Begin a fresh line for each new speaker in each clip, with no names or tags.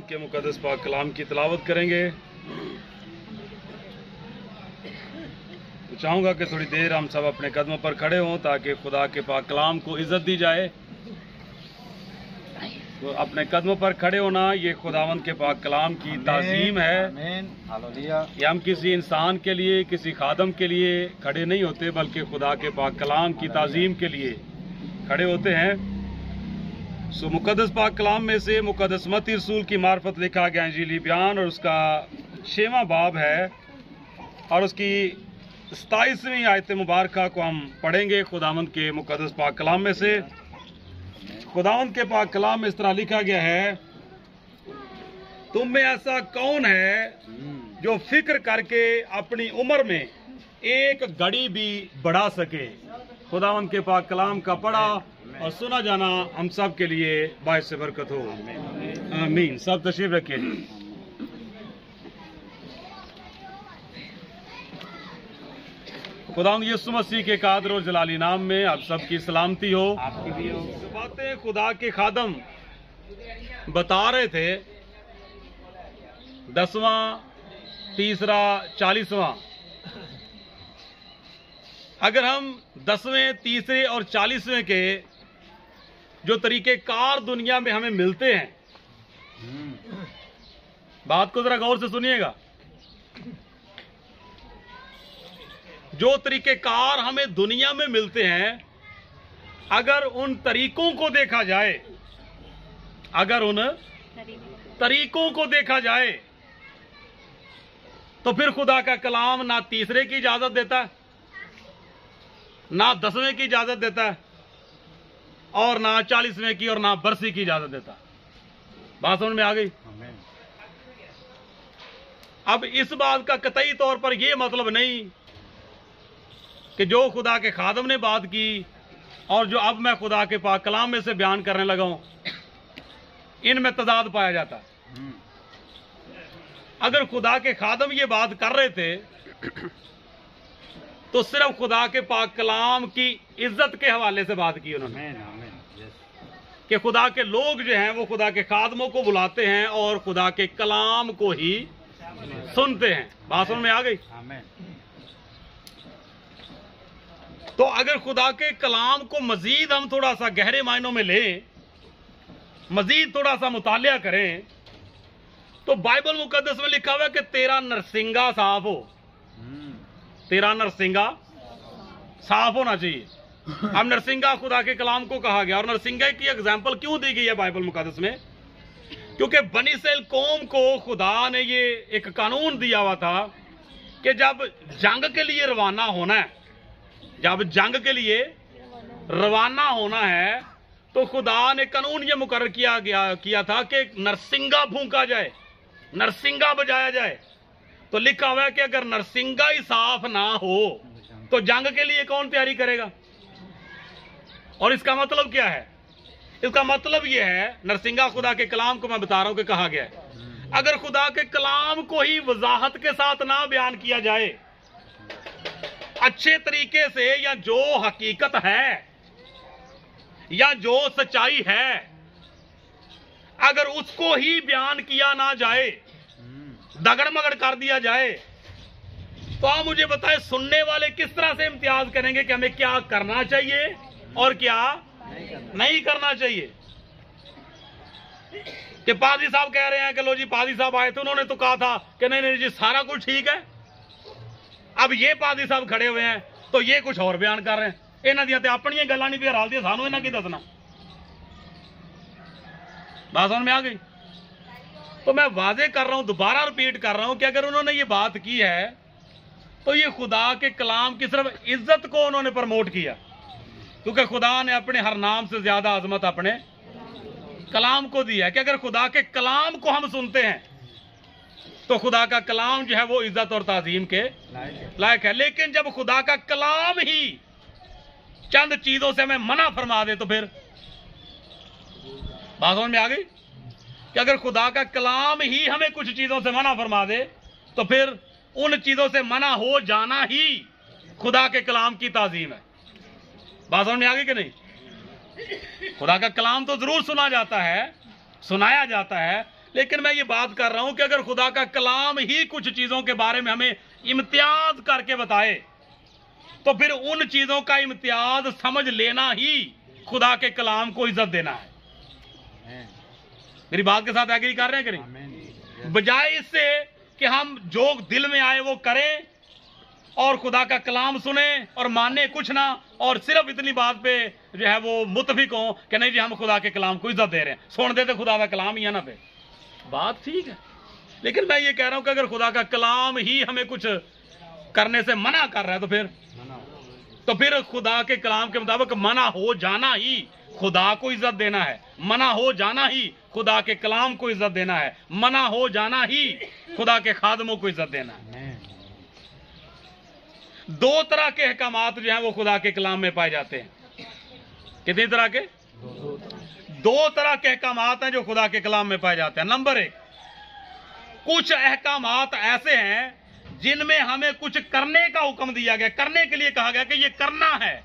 के मुकद्दस पाक कलाम की तिलावत करेंगे। तो चाहूँगा कि थोड़ी देर हम सब अपने कदमों पर खड़े हों ताकि खुदा के पाक कलाम को इज़्ज़त दी जाए। तो अपने कदमों पर खड़े होना ये खुदावंद के पाक कलाम की ताज़ीम है। ये हम किसी इंसान के लिए, किसी खादम के लिए खड़े नहीं होते, बल्कि खुदा के पाक कलाम की ताज़ीम के लिए खड़े होते हैं। सो मुकद्दस पाक कलाम में से मुकद्दस मत्ती रसूल की मार्फत लिखा गया इंजीली बयान और उसका 6वां बाब है और उसकी 27वीं आयत मुबारका को हम पढ़ेंगे खुदावंद के मुकद्दस पाक कलाम में से। खुदावंद के पाक कलाम में इस तरह लिखा गया है, तुम में ऐसा कौन है जो फिक्र करके अपनी उम्र में एक घड़ी भी बढ़ा सके। खुदावंद के पाक कलाम का पढ़ा और सुना जाना हम सब के लिए बाइस से बरकत हो। आमीन। सब तशरीफ रखिए। खुदावंद यीशु मसीह के कादर और जलाली नाम में आप सबकी सलामती हो। आपकी भी हो। जो बातें खुदा के खादम बता रहे थे, 10वां, तीसरा, 40वां, अगर हम 10वें, तीसरे और 40वें के जो तरीके कार दुनिया में हमें मिलते हैं, बात को जरा गौर से सुनिएगा। जो तरीके कार हमें दुनिया में मिलते हैं, अगर उन तरीकों को देखा जाए, अगर उन तरीकों को देखा जाए, तो फिर खुदा का कलाम ना तीसरे की इजाजत देता है, ना 10वें की इजाजत देता है, और ना 40वें की और ना बरसी की इजाजत देता। बात समझ में आ गई? अब इस बात का कतई तौर पर यह मतलब नहीं कि जो खुदा के खादम ने बात की और जो अब मैं खुदा के पाक कलाम में से बयान करने लगा हूं, इनमें तजाद पाया जाता। अगर खुदा के खादम ये बात कर रहे थे तो सिर्फ खुदा के पाक कलाम की इज्जत के हवाले से बात की उन्होंने, कि खुदा के लोग जो हैं वो खुदा के खादमों को बुलाते हैं और खुदा के कलाम को ही सुनते हैं। बात समझ में आ गई? तो अगर खुदा के कलाम को मजीद हम थोड़ा सा गहरे मायनों में लें, मजीद थोड़ा सा मुतालिया करें, तो बाइबल मुकद्दस में लिखा हुआ है कि तेरा नरसिंगा साफ हो। तेरा नरसिंगा साफ होना चाहिए। अब नरसिंगा खुदा के कलाम को कहा गया, और नरसिंगा की एग्जाम्पल क्यों दी गई है बाइबल मुकद्दस में? क्योंकि बनी इस्राएल कौम को खुदा ने ये एक कानून दिया हुआ था कि जब जंग के लिए रवाना होना है, जब जंग के लिए रवाना होना है, तो खुदा ने कानून ये मुकर्रर किया था कि नरसिंगा फूंका जाए, नरसिंगा बजाया जाए। तो लिखा हुआ है कि अगर नरसिंगा ही साफ ना हो तो जंग के लिए कौन तैयारी करेगा? और इसका मतलब क्या है? इसका मतलब यह है, नरसिंगा खुदा के कलाम को मैं बता रहा हूं कि कहा गया है, अगर खुदा के कलाम को ही वजाहत के साथ ना बयान किया जाए अच्छे तरीके से, या जो हकीकत है या जो सच्चाई है, अगर उसको ही बयान किया ना जाए, दगड़ मगड़ कर दिया जाए, तो आप मुझे बताएं सुनने वाले किस तरह से इम्तियाज करेंगे कि हमें क्या करना चाहिए और क्या नहीं करना चाहिए। कि पादी साहब कह रहे हैं कि लो जी, पादी साहब आए थे, उन्होंने तो कहा था कि नहीं नहीं जी सारा कुछ ठीक है। अब ये पादी साहब खड़े हुए हैं तो ये कुछ और बयान कर रहे हैं। इन्हां दियां ते अपनियां गल्लां नहीं बहराल दियां, सानू इन्हां की दसना। बात समझ में आ गई? तो मैं वाजे कर रहा हूं, दोबारा रिपीट कर रहा हूं कि अगर उन्होंने ये बात की है तो ये खुदा के कलाम की सिर्फ इज्जत को उन्होंने प्रमोट किया, क्योंकि खुदा ने अपने हर नाम से ज्यादा अजमत अपने कलाम को दी है। कि अगर खुदा के कलाम को हम सुनते हैं तो खुदा का कलाम जो है वो इज्जत और ताजीम के लायक है। लेकिन जब खुदा का कलाम ही चंद चीजों से हमें मना फरमा दे तो फिर बात समझ में आ गई? कि अगर खुदा का कलाम ही हमें कुछ चीजों से मना फरमा दे तो फिर उन चीजों से मना हो जाना ही खुदा के कलाम की ताजीम है। बात समझ में आ गई कि नहीं? खुदा का कलाम तो जरूर सुना जाता है, सुनाया जाता है, लेकिन मैं ये बात कर रहा हूं कि अगर खुदा का कलाम ही कुछ चीजों के बारे में हमें इम्तियाज करके बताए, तो फिर उन चीजों का इम्तियाज समझ लेना ही खुदा के कलाम को इज्जत देना है। मेरी बात के साथ एग्री कर रहे हैं कि नहीं? बजाय इससे कि हम जो दिल में आए वो करें और खुदा का कलाम सुने और माने कुछ ना, और सिर्फ इतनी बात पे जो है वो मुतफिक हो कि नहीं जी हम खुदा के कलाम को इज्जत दे रहे हैं, सुन देते खुदा का कलाम ही है ना, पे बात ठीक है। लेकिन मैं ये कह रहा हूं कि अगर खुदा का कलाम ही हमें कुछ करने से मना कर रहा है, तो फिर खुदा के कलाम के मुताबिक मना हो जाना ही खुदा को इज्जत देना है, मना हो जाना ही खुदा के कलाम को इज्जत देना है, मना हो जाना ही खुदा के खादमों को इज्जत देना है। दो तरह के अहकामात जो हैं वो खुदा के कलाम में पाए जाते हैं। कितनी तरह के? दो तरह के अहकामात हैं जो खुदा के कलाम में पाए जाते हैं। नंबर एक, कुछ अहकामात ऐसे हैं जिनमें हमें कुछ करने का हुक्म दिया गया, करने के लिए कहा गया कि ये करना है।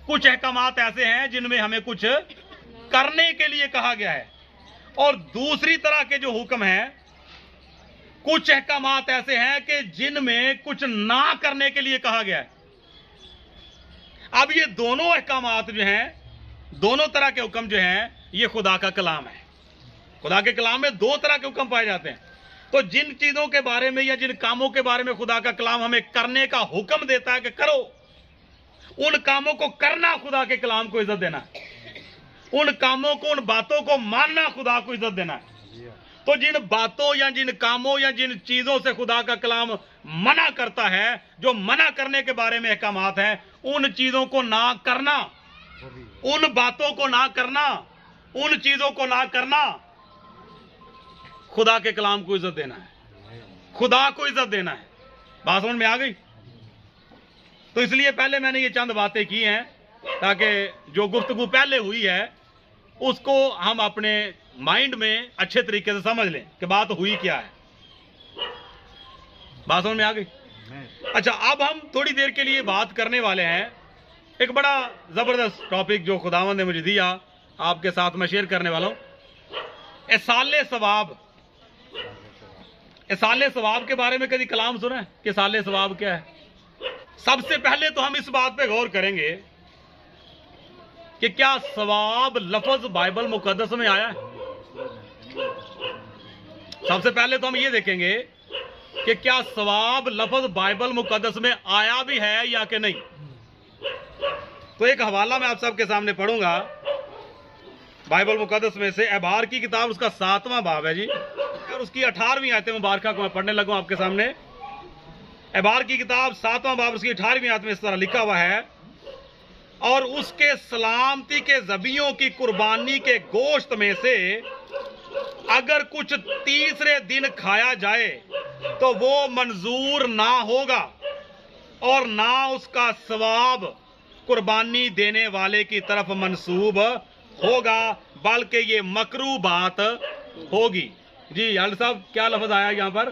कुछ अहकामात ऐसे हैं जिनमें हमें कुछ करने के लिए कहा गया है। और दूसरी तरह के जो हुक्म हैं, कुछ अहकामात ऐसे हैं कि जिनमें कुछ ना करने के लिए कहा गया है। अब ये दोनों अहकामात जो हैं, दोनों तरह के हुक्म जो हैं, ये खुदा का कलाम है। खुदा के कलाम में दो तरह के हुक्म पाए जाते हैं। तो जिन चीजों के बारे में या जिन कामों के बारे में खुदा का कलाम हमें करने का हुक्म देता है कि करो, उन कामों को करना खुदा के कलाम को इज्जत देना है। उन कामों को, उन बातों को मानना खुदा को इज्जत देना है। तो जिन बातों या जिन कामों या जिन चीजों से खुदा का कलाम मना करता है, जो मना करने के बारे में अहकामात हैं, उन चीजों को ना करना, उन बातों को ना करना, उन चीजों को ना करना, खुदा के कलाम को इज्जत देना है, खुदा को इज्जत देना है। बात समझ में आ गई? तो इसलिए पहले मैंने ये चंद बातें की हैं ताकि जो गुफ्तगू पहले हुई है उसको हम अपने माइंड में अच्छे तरीके से समझ लें कि बात हुई क्या है। बात समझ में आ गई? अच्छा, अब हम थोड़ी देर के लिए बात करने वाले हैं एक बड़ा जबरदस्त टॉपिक जो खुदावंद ने मुझे दिया, आपके साथ मैं शेयर करने वाला हूं। इसाले सवाब। इसाले सवाब के बारे में कभी कलाम सुना है कि इसाले सवाब क्या है? सबसे पहले तो हम इस बात पे गौर करेंगे कि क्या सवाब लफ्ज बाइबल मुकद्दस में आया है। सबसे पहले तो हम ये देखेंगे कि क्या सवाब लफ्ज बाइबल मुकद्दस में आया भी है या कि नहीं। तो एक हवाला मैं आप सबके सामने पढ़ूंगा बाइबल मुकद्दस में से, एबार की किताब, उसका 7वां बाब है जी, और उसकी 18वीं आयत मुबारका को मैं पढ़ने लगूं आपके सामने। एबार की किताब 7वां बाब, उसकी 18वीं आयत में इस तरह लिखा हुआ है, और उसके सलामती के ज़बियों की कुर्बानी के गोश्त में से अगर कुछ तीसरे दिन खाया जाए तो वो मंजूर ना होगा, और ना उसका सवाब कुर्बानी देने वाले की तरफ मंसूब होगा, बल्कि ये मकरू बात होगी। जी यार साहब, क्या लफ्ज आया यहाँ पर?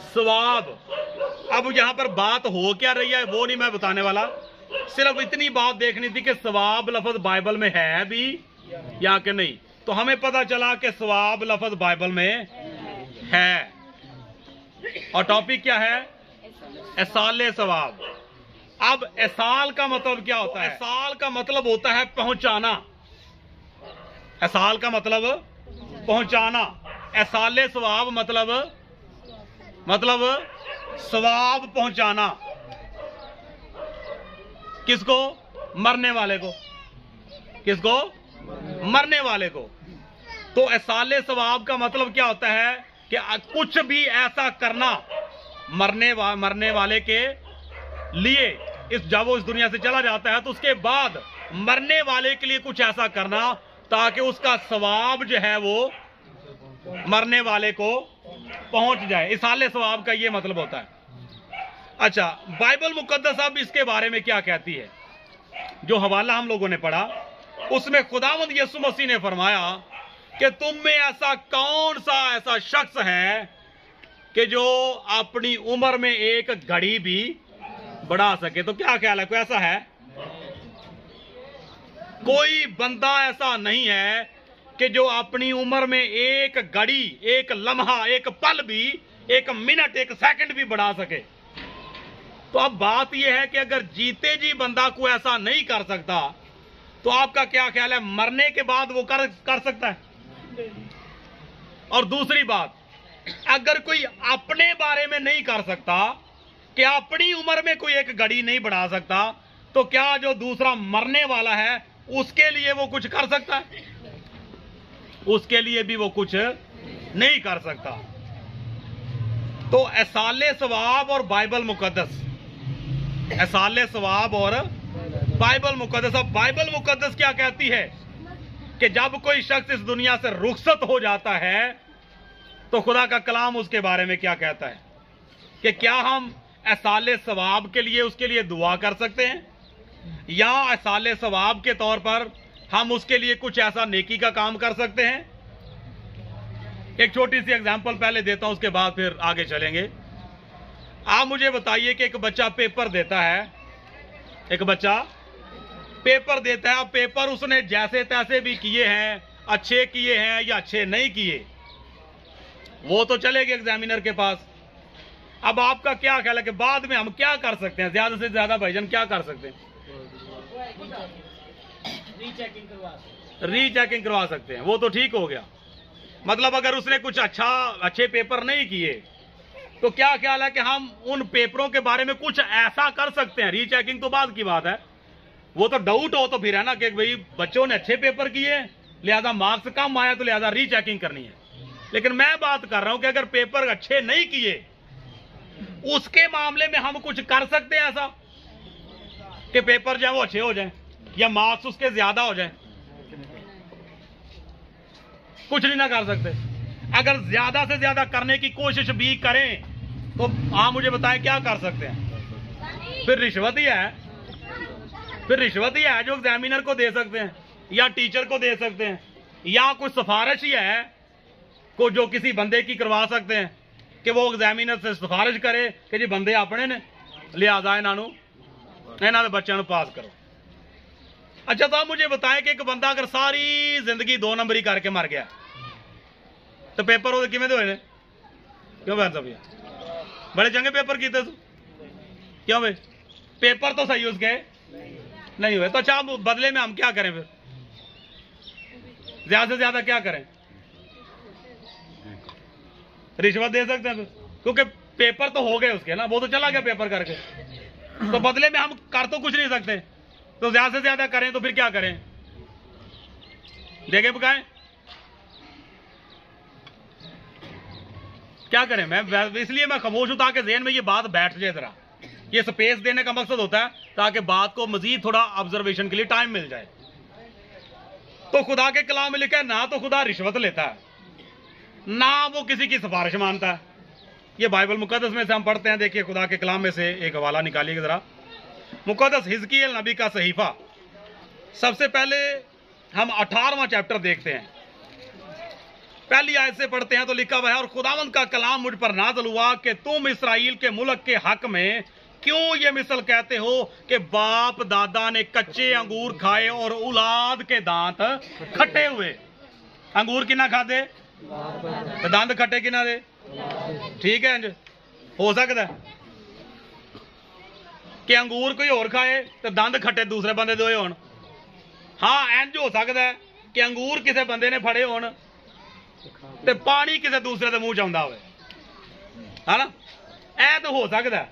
सवाब। अब यहाँ पर बात हो क्या रही है वो नहीं मैं बताने वाला, सिर्फ इतनी बात देखनी थी कि सवाब लफ्ज बाइबल में है भी या कि नहीं। तो हमें पता चला कि सवाब लफ्ज बाइबल में है। और टॉपिक क्या है? इसाले सवाब। अब इसाल का मतलब क्या होता है? इसाल का मतलब होता है पहुंचाना। इसाल का मतलब पहुंचाना। इसाले सवाब मतलब सवाब पहुंचाना। किसको? मरने वाले को। किसको? मरने वाले को। तो इसाले सवाब का मतलब क्या होता है कि कुछ भी ऐसा करना मरने वाले के लिए, जब वो इस दुनिया से चला जाता है तो उसके बाद मरने वाले के लिए कुछ ऐसा करना ताकि उसका सवाब जो है वो मरने वाले को पहुंच जाए। इसाले सवाब का ये मतलब होता है। अच्छा, बाइबल मुकद्दस अब इसके बारे में क्या कहती है? जो हवाला हम लोगों ने पढ़ा उसमें खुदावंद यीशु मसीह ने फरमाया कि तुम में ऐसा कौन सा ऐसा शख्स है कि जो अपनी उम्र में एक घड़ी भी बढ़ा सके। तो क्या ख्याल है, कोई ऐसा है? कोई बंदा ऐसा नहीं है कि जो अपनी उम्र में एक घड़ी, एक लम्हा, एक पल भी, एक मिनट, एक सेकंड भी बढ़ा सके। तो अब बात यह है कि अगर जीते जी बंदा को ऐसा नहीं कर सकता, तो आपका क्या ख्याल है, मरने के बाद वो कर सकता है? और दूसरी बात, अगर कोई अपने बारे में नहीं कर सकता, कि अपनी उम्र में कोई एक घड़ी नहीं बढ़ा सकता, तो क्या जो दूसरा मरने वाला है उसके लिए वो कुछ कर सकता है? उसके लिए भी वो कुछ नहीं कर सकता। तो एसाले सवाब और बाइबल मुकद्दस, एसाले सवाब और बाइबल मुकद्दस। अब बाइबल मुकद्दस क्या कहती है कि जब कोई शख्स इस दुनिया से रुखसत हो जाता है, तो खुदा का कलाम उसके बारे में क्या कहता है कि क्या हम एसाले सवाब के लिए उसके लिए दुआ कर सकते हैं, या एसाले सवाब के तौर पर हम उसके लिए कुछ ऐसा नेकी का काम कर सकते हैं? एक छोटी सी एग्जांपल पहले देता हूं, उसके बाद फिर आगे चलेंगे। आप मुझे बताइए कि एक बच्चा पेपर देता है, एक बच्चा पेपर देता है, पेपर उसने जैसे तैसे भी किए हैं, अच्छे किए हैं या अच्छे नहीं किए, वो तो चलेगा एग्जामिनर के पास। अब आपका क्या ख्याल है कि बाद में हम क्या कर सकते हैं, ज्यादा से ज्यादा भाईजान क्या कर सकते हैं? रीचेकिंग करवा सकते हैं, वो तो ठीक हो गया। मतलब अगर उसने कुछ अच्छे पेपर नहीं किए, तो क्या ख्याल है कि हम उन पेपरों के बारे में कुछ ऐसा कर सकते हैं? रीचेकिंग तो बाद की बात है, वो तो डाउट हो तो फिर है ना कि भाई बच्चों ने अच्छे पेपर किए, लिहाजा मार्क्स कम आया, तो लिहाजा रीचेकिंग करनी है। लेकिन मैं बात कर रहा हूं कि अगर पेपर अच्छे नहीं किए, उसके मामले में हम कुछ कर सकते हैं ऐसा कि पेपर जो है वो अच्छे हो जाएं या मार्क्स उसके ज्यादा हो जाएं? कुछ नहीं ना कर सकते। अगर ज्यादा से ज्यादा करने की कोशिश भी करें, तो आप मुझे बताएं क्या कर सकते हैं? फिर रिश्वत ही है, फिर रिश्वत ही है जो एग्जामिनर को दे सकते हैं या टीचर को दे सकते हैं, या कुछ सिफारिश ही है को जो किसी बंदे की करवा सकते हैं कि वो एग्जामिनर से सिफारिश करे कि जी बंदे अपने ने, लिहाजा इन्होंने बच्चों पास करो। अच्छा, तो आप मुझे बताएं कि एक बंदा अगर सारी जिंदगी 2 नंबरी करके मर गया, तो पेपर वो किमें होए ने? क्यों बहन सब बड़े चंगे पेपर किए तू, क्यों भाई? पेपर तो सही उसके नहीं हुए, तो अच्छा बदले में हम क्या करें फिर? ज्यादा से ज्यादा क्या करें? रिश्वत दे सकते हैं फिर, क्योंकि पेपर तो हो गए उसके ना, वो तो चला गया पेपर करके, तो बदले में हम कर तो कुछ नहीं सकते। तो ज्यादा से ज्यादा करें तो फिर क्या करें? देखे पकाएं, क्या करें? मैं इसलिए मैं खामोश हूं ताकि ज़हन में ये बात बैठ जाए, जरा ये स्पेस देने का मकसद होता है ताकि बात को मजीद थोड़ा ऑब्जर्वेशन के लिए टाइम मिल जाए। तो खुदा के कलाम में लिखा है, ना तो खुदा रिश्वत लेता है, ना वो किसी की सिफारिश मानता है। ये बाइबल मुकद्दस में से हम पढ़ते हैं। देखिए खुदा के कलाम में से एक हवाला निकालिएगा जरा, मुकद्दस हिजकिय्येल नबी का सहीफा। सबसे पहले हम 18वां चैप्टर देखते हैं, पहली आयत से पढ़ते हैं। तो लिखा हुआ है, और खुदावंद का कलाम मुझ पर नाज़िल हुआ कि तुम इसराइल के मुल्क के हक में क्यों ये मिसल कहते हो कि बाप दादा ने कच्चे अंगूर खाए और औलाद के दांत खट्टे हुए। अंगूर किना खाते, दांत खट्टे किना दे? ठीक है, हो सकता है कि अंगूर कोई और खाए तो दंद खट्टे दूसरे बंदे दे होण। हाँ, इंज हो सकता है कि अंगूर किसी बंदे ने फड़े होण ते पानी किसी दूसरे के मुंह च आउंदा होवे, है ना? ऐ तो हो सकता है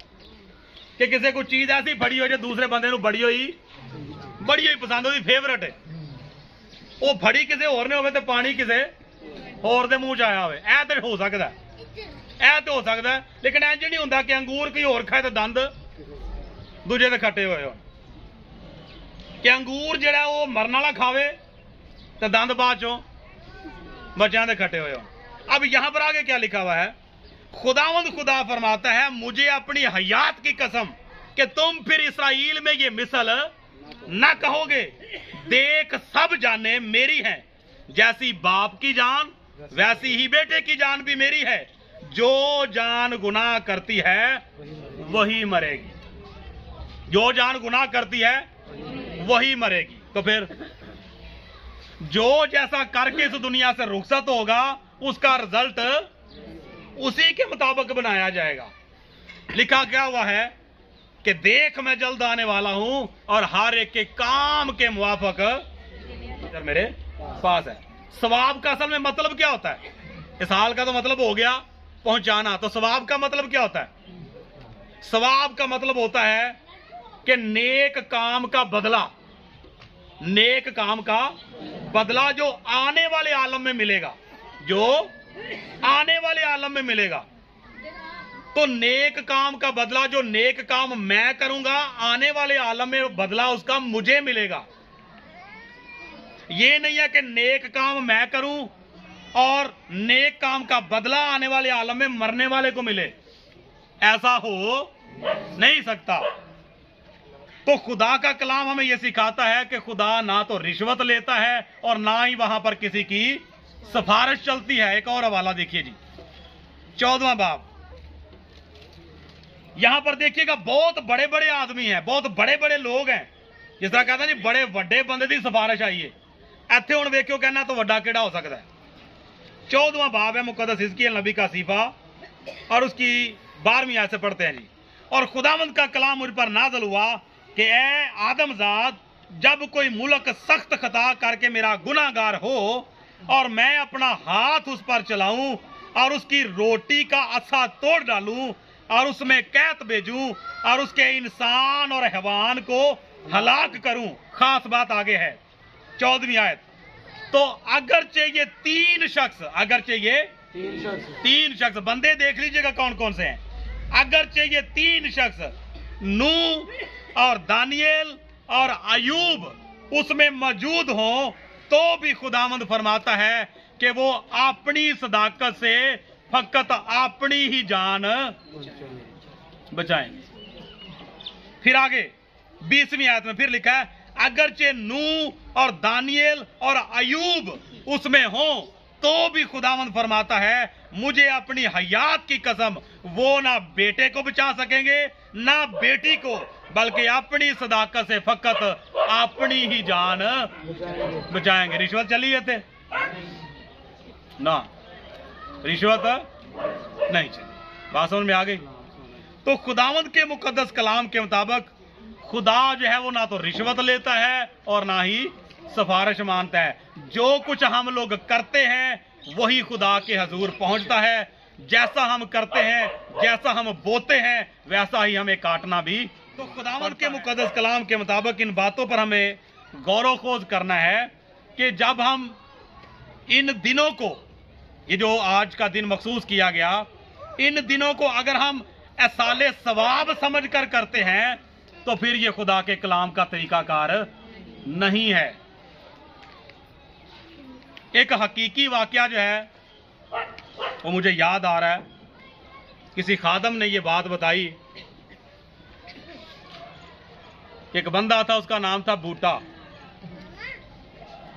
कि किसी को चीज ऐसी फड़ी हो जो दूसरे बंदे नूं बड़ी हुई पसंद, होती फेवरेट है, वो फड़ी किसी होर ने होवे ते पानी किसी होर दे मुंह च आया होवे। ऐ तो हो सकता है, ऐ तो हो सकता है, लेकिन इंज नहीं हुंदा कि अंगूर कोई होर खाए तो दंद दूजे दे खट्टे होए होण, कि अंगूर जिहड़ा वो मरन वाला खावे तो दंद बाद चों बच्चों दे खट्टे होए होण। अब यहां पर आगे क्या लिखा हुआ है? खुदावंद खुदा फरमाता है, मुझे अपनी हयात की कसम कि तुम फिर इसराइल में ये मिसल ना कहोगे। देख सब जाने मेरी हैं, जैसी बाप की जान वैसी ही बेटे की जान भी मेरी है। जो जान गुनाह करती है वही मरेगी, जो जान गुनाह करती है वही मरेगी। तो फिर जो जैसा करके इस दुनिया से रुखसत होगा उसका रिजल्ट उसी के मुताबिक बनाया जाएगा। लिखा क्या हुआ है कि देख मैं जल्द आने वाला हूं और हर एक के काम के मुवाफक मेरे पास है। सवाब का असल में मतलब क्या होता है? इस हाल का तो मतलब हो गया पहुंचाना, तो सवाब का मतलब क्या होता है? सवाब का मतलब होता है कि नेक काम का बदला, नेक काम का बदला जो आने वाले आलम में मिलेगा, जो आने वाले आलम में मिलेगा। तो नेक काम का बदला, जो नेक काम मैं करूंगा आने वाले आलम में बदला उसका मुझे मिलेगा। ये नहीं है कि नेक काम मैं करूं और नेक काम का बदला आने वाले आलम में मरने वाले को मिले, ऐसा हो नहीं सकता। तो खुदा का कलाम हमें यह सिखाता है कि खुदा ना तो रिश्वत लेता है और ना ही वहां पर किसी की सिफारिश चलती है। एक और हवाला देखिए जी, 14वां बाब। यहां पर देखिएगा बहुत बड़े बड़े आदमी हैं, बहुत बड़े बड़े लोग हैं, जिस तरह कहता जी बड़े वड्डे बंदे की सिफारिश आई है। इत्थे हुण वेखियो कहना तो वड्डा केड़ा हो सकता है। 14वां बाब है मुकद्दस हिजकिय्याह नबी का सीफा और उसकी 12वीं आयत से पढ़ते हैं जी। और खुदावंद का कलाम मुझ पर नाज़िल हुआ कि ए आदमजाद, जब कोई मुल्क सख्त खता करके मेरा गुनाहगार हो और मैं अपना हाथ उस पर चलाऊं और उसकी रोटी का असा तोड़ डालूं और उसमें कैद भेजूं और उसके इंसान और हैवान को हलाक करूं। खास बात आगे है 14वीं आयत। तो अगर चाहिए तीन शख्स, अगर चाहिए तीन शख्स, बंदे देख लीजिएगा कौन कौन से हैं। अगर चाहिए तीन शख्स, नूह और दानियल और अयूब उसमें मौजूद हो, तो भी खुदावंद फरमाता है कि वो अपनी सदाकत से फकत अपनी ही जान बचाएंगे। फिर आगे 20वीं आयत में फिर लिखा है, अगरचे नूह और दानियल और अयूब उसमें हो, तो भी खुदावंद फरमाता है मुझे अपनी हयात की कसम, वो ना बेटे को बचा सकेंगे ना बेटी को, बल्कि अपनी सदाकत से फकत अपनी ही जान बचाएंगे। रिश्वत चली है थे ना, रिश्वत नहीं चली। बात समझ में आ गई? तो खुदावंद के मुकद्दस कलाम के मुताबिक खुदा जो है वो ना तो रिश्वत लेता है और ना ही सिफारिश मानता है। जो कुछ हम लोग करते हैं वही खुदा के हजूर पहुंचता है। जैसा हम करते हैं, जैसा हम बोते हैं, वैसा ही हमें काटना भी। तो खुदावंद के मुकद्दस कलाम के मुताबिक इन बातों पर हमें गौर खोज करना है कि जब हम इन दिनों को, ये जो आज का दिन मखसूस किया गया, इन दिनों को अगर हम एसाले सवाब समझ कर करते हैं तो फिर ये खुदा के कलाम का तरीकाकार नहीं है। एक हकीकी वाकया जो है वो मुझे याद आ रहा है। किसी खादम ने ये बात बताई, एक बंदा था, उसका नाम था बूटा।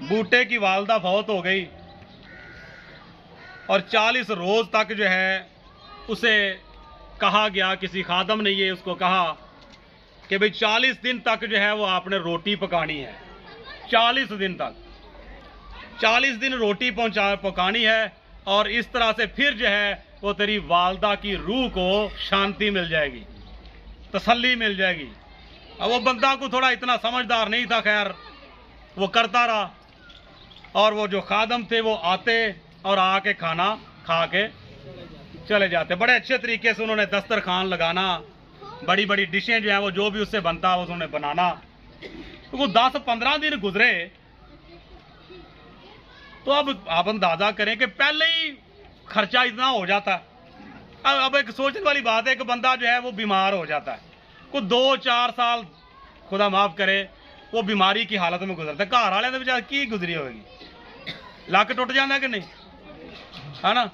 बूटे की वालदा फौत हो गई और 40 रोज तक जो है उसे कहा गया, किसी खादम ने ये उसको कहा कि भाई 40 दिन तक जो है वो आपने रोटी पकानी है। 40 दिन तक, 40 दिन रोटी पकानी है और इस तरह से फिर जो है वो तेरी वालदा की रूह को शांति मिल जाएगी, तसल्ली मिल जाएगी। अब वो बंदा को थोड़ा इतना समझदार नहीं था, खैर वो करता रहा। और वो जो खादम थे वो आते और आके खाना खा के चले जाते। बड़े अच्छे तरीके से उन्होंने दस्तरखान लगाना, बड़ी बड़ी डिशें जो हैं वो जो भी उससे बनता है उन्होंने बनाना। तो वो 10-15 दिन गुजरे तो अब आप अंदाजा करें कि पहले ही खर्चा इतना हो जाता है। अब एक सोचने वाली बात है कि बंदा जो है वो बीमार हो जाता है, कुछ 2-4 साल खुदा माफ करे वो बीमारी की हालत में गुजरता है। घर वाले बेचारे की गुजरी होगी, लक टुट जाता कि नहीं, है ना?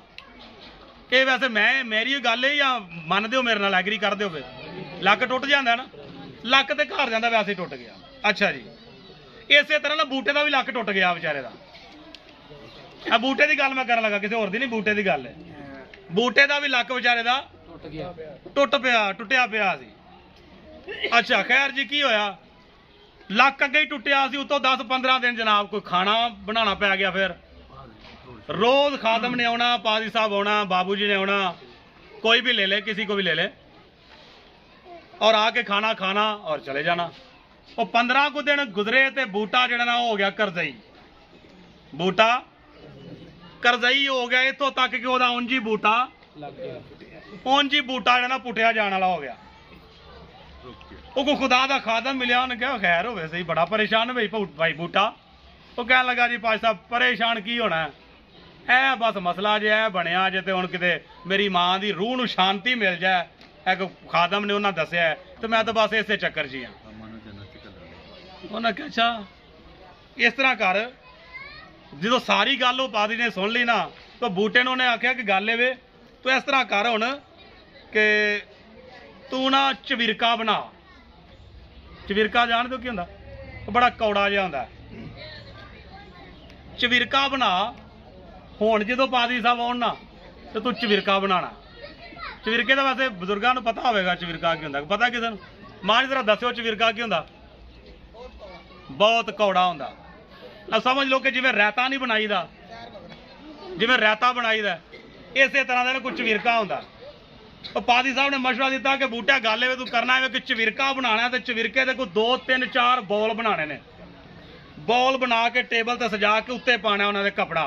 कि वैसे मैं मेरी गल है या मन दो मेरे नाल एग्री कर दो, लक टुट जाता ना, लक तो घर जाता वैसे ही टुट गया। अच्छा जी, इसे तरह ना बूटे का भी लक टुट गया बेचारे का। बूटे की गल मैं कर लगा, किसी होर दी नहीं, बूटे की गल है। बूटे का भी लक बेचारे का टुट पिया, टुटिया पिया सी। अच्छा खैर जी, की होया, ਲੱਕ ਅੱਗੇ ਹੀ ਟੁੱਟਿਆ ਸੀ, ਉਤੋਂ 10-15 ਦਿਨ ਜਨਾਬ ਕੋਈ ਖਾਣਾ ਬਣਾਉਣਾ ਪੈ ਗਿਆ। ਫਿਰ रोज खादम ने आना, पादी साहब आना, बाबू जी ने आना, कोई भी ले ले, किसी को भी ले ले, और आके खाना खाना और चले जाना। और 15 को दिन गुजरे तो बूटा जड़ा ना हो गया करजई, बूटा करजई हो गया। इतों तक कि ओदा उंजी बूटा उंजी बूटा जड़ा ना पुटिया जाने वाला हो गया। वो खुदा दा खादम मिलिया, उन्हें कहा खैर हो सही, बड़ा परेशान भाई बूटा। वो कह लगा जी भाई साहब परेशान की होना है, ए बस मसला जे है बनया जे, तो हुण किते मेरी मां दी रूह नूं शांति मिल जाए, एक खादम ने उन्हें दसिया है, तो मैं तो बस इसे चक्कर जी हाँ। उन्हें कहा अच्छा इस तरह कर। जो सारी गल वो पादी ने सुन ली ना, तो बूटे ने उन्हें आख्या कि गल ए वे तो इस तरह कर हुण कि तू ना चविरका बना। चविरका जान दो की हुंदा? बड़ा कौड़ा जिहा हुंदा। चविरका बना। हुण जो पादी साहब आउण ना तो तू चविरका बनाना। चविरके का वैसे बजुर्गों को पता होगा चविरका की हुंदा, पता किसी नूं? मां जी जरा दस्यो चविरका की हुंदा? बहुत कौड़ा हुंदा। अब समझ लो कि जिवें रायता नहीं बनाईदा, जिवें रायता बनाईदा इस तरह का कुछ चविरका हुंदा। तो पादी साहब ने मशवरा दिता कि बूटा गल है तू करना है कि चविरका बनाना, तो चविरके के कोई 2 3 4 बॉल बनाने ने। बॉल बना के टेबल ते सजा के उत्ते पाना उन्होंने कपड़ा,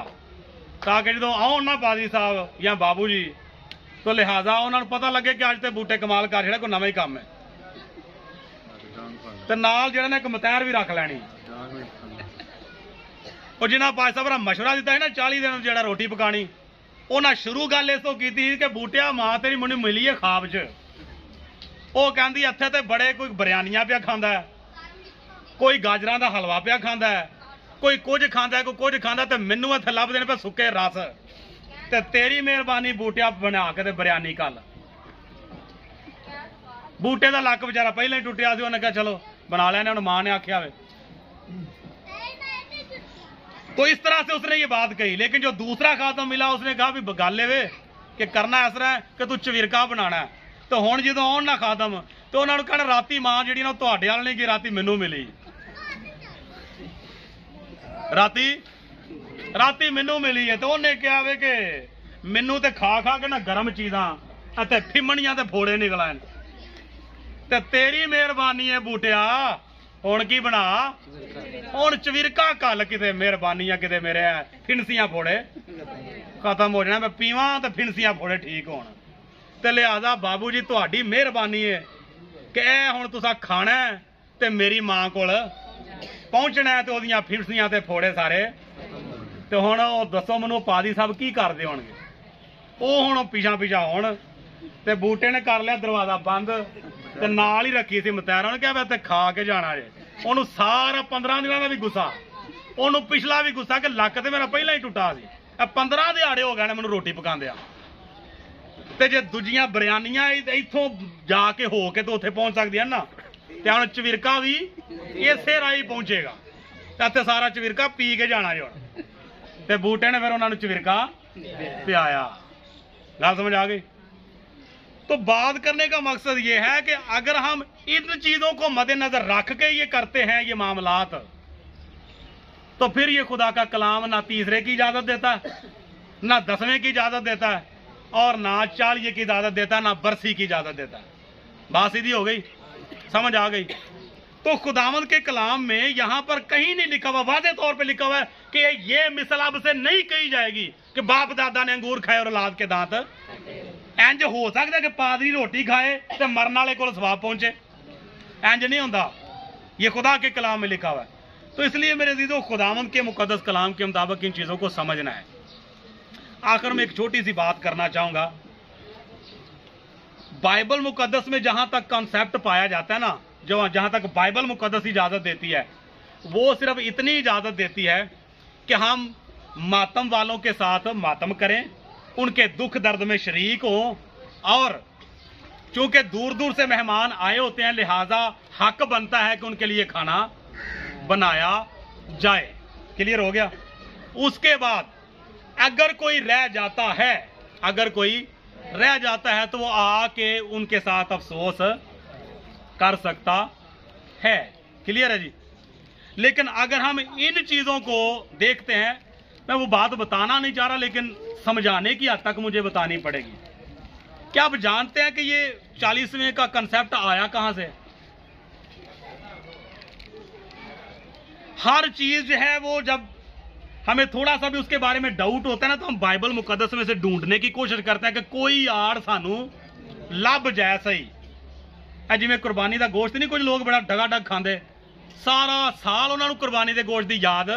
ताकि जो आउण ना पादी साहब या बाबू जी तो लिहाजा उन्होंने पता लगे कि अज तो बूटे कमाल कर छड़ा, कोई नवा ही काम है। तो नाल जिहड़ा ने एक मतैर भी रख लैनी। और जिन्हें पादी साहब ने मशवरा दिता है ना 40 दिन जिहड़ा रोटी पकानी, उन्हें शुरू गल इस की कि बूटिया मां तेरी मैनूं मिली है खाब च। वो कहती इत्थे तो बड़े कोई बिरयानियां पिया खांदा है, कोई गाजरां दा हलवा पिया खांदा है, कोई कुछ खांदा है, कोई कुछ खांदा, तो मैनूं इत्थे लभ देने पे सुक्के रस। ते तेरी मेहरबानी बूटिया बना के ते बिरयानी कल। बूटे का लक बेचारा पहले ही टुटिया सी, उन्हें कहा चलो बना लेने, हुण मां ने आख्या वे। तो इस तरह से उसने ये बात कही। लेकिन जो दूसरा खादम मिला उसने कहा भी गल वे कि करना इस तरह है कि तू चविरका बनाना है। तो हुण जो आउण ना खादम तो उन्होंने कहना राती मां जिहड़ी ना तुहाडे वाल नहीं गई, राती मैनू मिली, राती मैनू मिली है। तो उन्हें कहा वे कि मैनू तो खा खा के ना गर्म चीज़ां ते फिमणियां ते फोड़े निकल आए, ते तेरी मेहरबानी है बूटिया हुण की बना, हुण चविरका कल, किते मेहरबानी है किते मेरे फिनसियां फोड़े खत्म हो जाना, मैं पीवां तो फिनसियां फोड़े ठीक होण। ते लिहाजा बाबू जी तुहाडी मेहरबानी है कि हुण तुसां खाना है ते मेरी मां कोल पहुंचना है, तो ओदियां फिनसियां ते फोड़े सारे। तो हुण दसो मैनूं पादी साहब की करदे होणगे? ਉਹ ਹੁਣ ਪਿਛਾ ਹੁਣ ਤੇ ਬੂਟੇ ਨੇ ਕਰ ਲਿਆ ਦਰਵਾਜ਼ਾ ਬੰਦ ਤੇ ਨਾਲ ਹੀ ਰੱਖੀ ਸੀ ਮਤੈਰਾਂ ਨੇ, ਕਿਹਾ ਮੈਂ ਤੇ ਖਾ ਕੇ ਜਾਣਾ ਜੇ। ਉਹਨੂੰ ਸਾਰਾ 15 ਦਿਨਾਂ ਦਾ ਵੀ ਗੁੱਸਾ, ਉਹਨੂੰ ਪਿਛਲਾ ਵੀ ਗੁੱਸਾ ਕਿ ਲੱਕ ਤੇ ਮੇਰਾ ਪਹਿਲਾਂ ਹੀ ਟੁੱਟਾ ਸੀ, ਇਹ 15 ਦਿਹਾੜੇ ਹੋ ਗਏ ਨੇ ਮੈਨੂੰ ਰੋਟੀ ਪਕਾਉਂਦਿਆਂ। ਤੇ ਜੇ ਦੂਜੀਆਂ ਬਿਰਿਆਨੀਆਂ ਇੱਥੋਂ ਜਾ ਕੇ ਹੋ ਕੇ ਤੇ ਉੱਥੇ ਪਹੁੰਚ ਸਕਦੀਆਂ ਨਾ, ਤੇ ਹੁਣ ਚਵਿਰਕਾ ਵੀ ਇਸੇ ਰਾਹੀਂ ਪਹੁੰਚੇਗਾ ਤੇ ਇੱਥੇ ਸਾਰਾ ਚਵਿਰਕਾ ਪੀ ਕੇ ਜਾਣਾ ਜੇ ਹੁਣ। ਤੇ ਬੂਟੇ ਨੇ ਫਿਰ ਉਹਨਾਂ ਨੂੰ ਚਵਿਰਕਾ ਪਿਆਇਆ। गल समझ आ गई? तो बात करने का मकसद ये है कि अगर हम इन चीजों को मद्देनजर रख के ये करते हैं ये मामलात, तो फिर ये खुदा का कलाम ना तीसरे की इजाजत देता है, ना 10वें की इजाजत देता है, और ना 40 की इजाजत देता है, ना बरसी की इजाजत देता है। बात सीधी हो गई, समझ आ गई? तो खुदावंद के कलाम में यहां पर कहीं नहीं लिखा हुआ, वाज़े तौर पे लिखा हुआ है कि ये मिसल अब से नहीं कही जाएगी कि बाप दादा ने अंगूर खाए और औलाद के दांत। इंज हो सकता है कि पादरी रोटी खाए तो मरने वाले को सवाब पहुंचे? इंज नहीं होता, ये खुदा के कलाम में लिखा हुआ है। तो इसलिए मेरे अजीजों खुदावंद के मुकद्दस कलाम के मुताबिक इन चीजों को समझना है। आखिर में एक छोटी सी बात करना चाहूंगा। बाइबल मुकद्दस में जहां तक कॉन्सेप्ट पाया जाता है ना, जहां तक बाइबल मुकद्दस इजाजत देती है, वो सिर्फ इतनी इजाजत देती है कि हम मातम वालों के साथ मातम करें, उनके दुख दर्द में शरीक हों, और चूंकि दूर दूर से मेहमान आए होते हैं लिहाजा हक बनता है कि उनके लिए खाना बनाया जाए। क्लियर हो गया? उसके बाद अगर कोई रह जाता है, अगर कोई रह जाता है तो वो आके उनके साथ अफसोस कर सकता है। क्लियर है जी? लेकिन अगर हम इन चीजों को देखते हैं, मैं वो बात बताना नहीं चाह रहा, लेकिन समझाने की हद तक मुझे बतानी पड़ेगी। क्या आप जानते हैं कि ये 40वें का कंसेप्ट आया कहां से? हर चीज जो है वो जब हमें थोड़ा सा भी उसके बारे में डाउट होता है ना, तो हम बाइबल मुकद्दस में से ढूंढने की कोशिश करते हैं कि कोई आड़ सानू लभ जाए। सही है जिवें कुर्बानी का गोश्त नहीं, कुछ लोग बड़ा डगाडग खांदे, सारा साल उन्होंने कुर्बानी के गोश्त की याद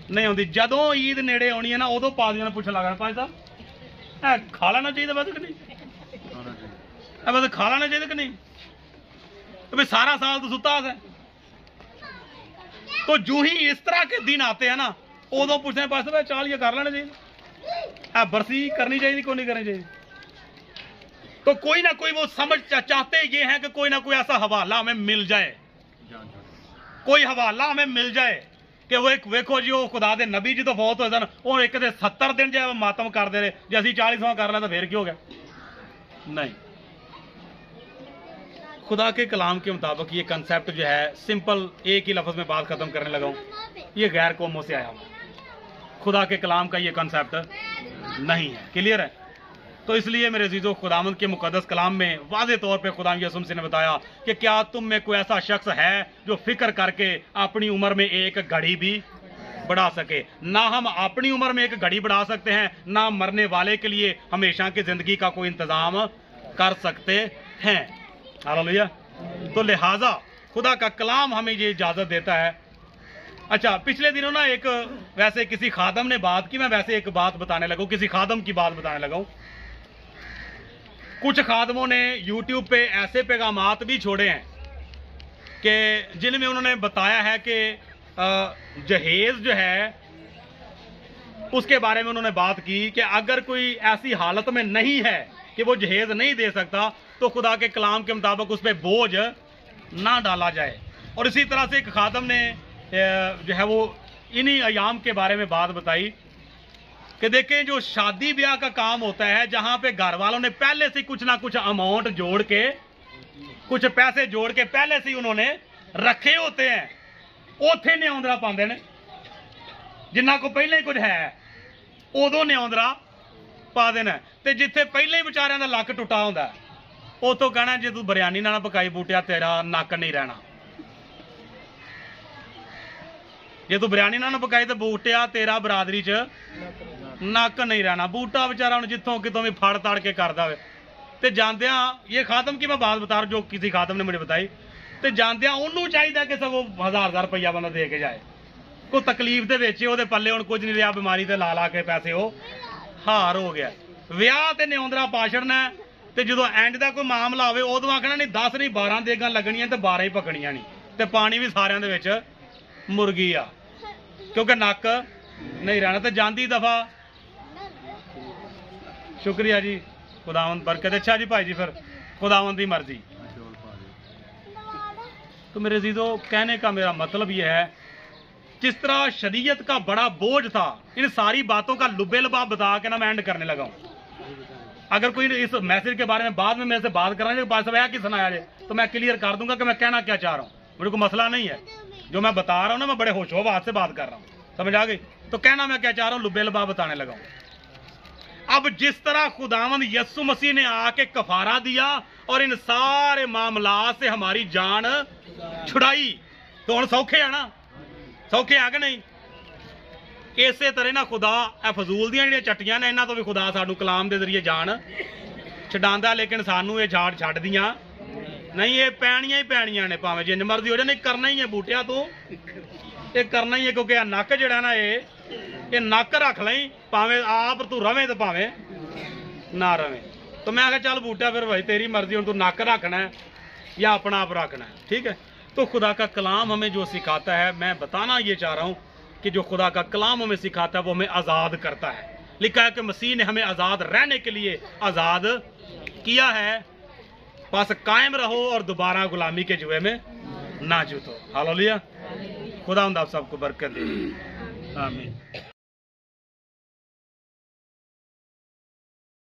नहीं आती। जदों ईद नेड़े आनी है ना, उदों पादियां ने पुछ लगना, भाई साहब खा लेना चाहिए बस कि नहीं, बस खा लेना चाहिए कि नहीं, तो भाई सारा साल तो सुता है। तो जो ही इस तरह के दिन आते हैं ना, उदों पूछते हैं पास चाल ये कर लेना चाहिए, बरसी करनी चाहिए को नहीं करनी चाहिए। तो कोई ना कोई वो समझ चाहते ये हैं कि कोई ना कोई ऐसा हवाला हमें मिल जाए, कोई हवाला हमें मिल जाए कि वो एक वेखो जी वो खुदा दे नबी जी तो बहुत हो सन, और एक दे 70 दिन जो मातम करते रहे, जे असी 40वां कर लिया तो फिर क्यों हो गया? नहीं, खुदा के कलाम के मुताबिक ये कंसेप्ट जो है सिंपल एक ही लफ्ज में बात खत्म करने लगा हूं, ये गैर कौमों से आया हुआ, खुदा के कलाम का ये कंसेप्ट नहीं है। क्लियर है? तो इसलिए मेरे अजीजों, खुदावंद के मुकद्दस कलाम में वाज़े तौर पे खुदा यीशु मसीह ने बताया कि क्या तुम में कोई ऐसा शख्स है जो फिक्र करके अपनी उम्र में एक घड़ी भी बढ़ा सके? ना हम अपनी उम्र में एक घड़ी बढ़ा सकते हैं, ना मरने वाले के लिए हमेशा की जिंदगी का कोई इंतजाम कर सकते हैं। हालेलुया। तो लिहाजा खुदा का कलाम हमें ये इजाजत देता है। अच्छा, पिछले दिनों ना एक वैसे किसी खादम ने बात की, मैं वैसे एक बात बताने लगा, किसी खादम की बात बताने लगा। कुछ खादमों ने YouTube पे ऐसे पैगामात भी छोड़े हैं कि जिनमें उन्होंने बताया है कि जहेज जो है उसके बारे में उन्होंने बात की कि अगर कोई ऐसी हालत में नहीं है कि वो जहेज नहीं दे सकता, तो खुदा के कलाम के मुताबिक उस पर बोझ ना डाला जाए। और इसी तरह से एक खादम ने जो है वो इन्हीं अयाम के बारे में बात बताई कि देखें, जो शादी ब्याह का काम होता है, जहां पे घर वालों ने पहले से कुछ ना कुछ अमाउंट जोड़ के, कुछ पैसे जोड़ के पहले से उन्होंने रखे होते हैं, उथे न्यौंदरा पाते ने, जिन्ना को पहले ही कुछ है उदों न्यौंदरा पा देना। ते जिथे पहले ही बेचारियां दा लक टुटा होंदा है, उतों कहना जे तू बिरयानी ना पकाई बूटिया तेरा नक नहीं रहना, जे तू बिरयानी ना पकाई तो बूटिया तेरा बरादरी च नक नहीं रहना। बूटा बेचारा हम जितों कितों भी फड़ तड़ के करदा होवे ते जांदियां, ये खादम की मैं बात बता रहा जो किसी खादम ने मुझे बताई, ते जांदियां उन्होंने चाहिए कि सगों 1000 रुपया बंदा दे के जाए, कोई तकलीफ दे विच ओहदे पल्ले हुण कुछ नहीं रहा, बीमारी ते ला ला के पैसे वो हार हो गया। विआह ते न्यौंदरा पा छड़ना, ते जदों एंड दा कोई मामला होवे उदों आखना नहीं 10 नहीं 12 देगां लगणियां ते 12 ही पकड़ियां नहीं, ते पानी भी सारियां दे विच मुर्गी आ, क्योंकि नक नहीं रहना। तो जांदी दफा शुक्रिया जी, खुदावंद बरकत। अच्छा जी भाई जी, फिर खुदावंद की मर्जी। तो मेरे अजीजों, कहने का मेरा मतलब यह है, जिस तरह शरीयत का बड़ा बोझ था, इन सारी बातों का लुबे लबाब बता के ना मैं एंड करने लगा हूं। अगर कोई इस मैसेज के बारे में बाद में मेरे से बात करना है, सब है कि सुनाया जाए, तो मैं क्लियर कर दूंगा कि मैं कहना क्या चाह रहा हूं। मुझे कोई मसला नहीं है, जो मैं बता रहा हूं ना, मैं बड़े होशो बात से बात कर रहा हूं, समझ आ गई? तो कहना मैं क्या चाह रहा हूं, लुबे लबाब बताने लगा हूं। अब जिस तरह खुदावंद यीशु मसीह ने आके कफारा दिया और इन सारे मामलात से हमारी जान छुड़ाई, तो हुण सौखे है ना, सौखे है कि नहीं? इसे तरह ना खुदा फजूल दियां जिहड़ियां चट्टियां ने, इन्हां तो भी खुदा सानू कलाम के जरिए जान छडांदा, लेकिन सानू ये झाड़ छड्डदियां नहीं, ये पैणियां ही पैणियां ने, भावें जिन्नी मर्जी हो जाए, नहीं करना ही है बूटिया तो ये करना ही है, क्योंकि नक जिहड़ा ना ये नक रख लई, भावें आप तू रवें तो भावें ना रवें। तो मैं आखिया चल बूटा फिर भाई तेरी मर्जी, हुण तू नक रखना है या अपना आप रखना है, ठीक है? तो खुदा का कलाम हमें जो सिखाता है, मैं बताना ये चाह रहा हूँ कि जो खुदा का कलाम हमें सिखाता है वो हमें आज़ाद करता है। लिखा है कि मसीह ने हमें आज़ाद रहने के लिए आज़ाद किया है, बस कायम रहो और दोबारा गुलामी के जुए में ना जुटो। हालेलुया। खुदा आप सबको बरकत दे। आमीन।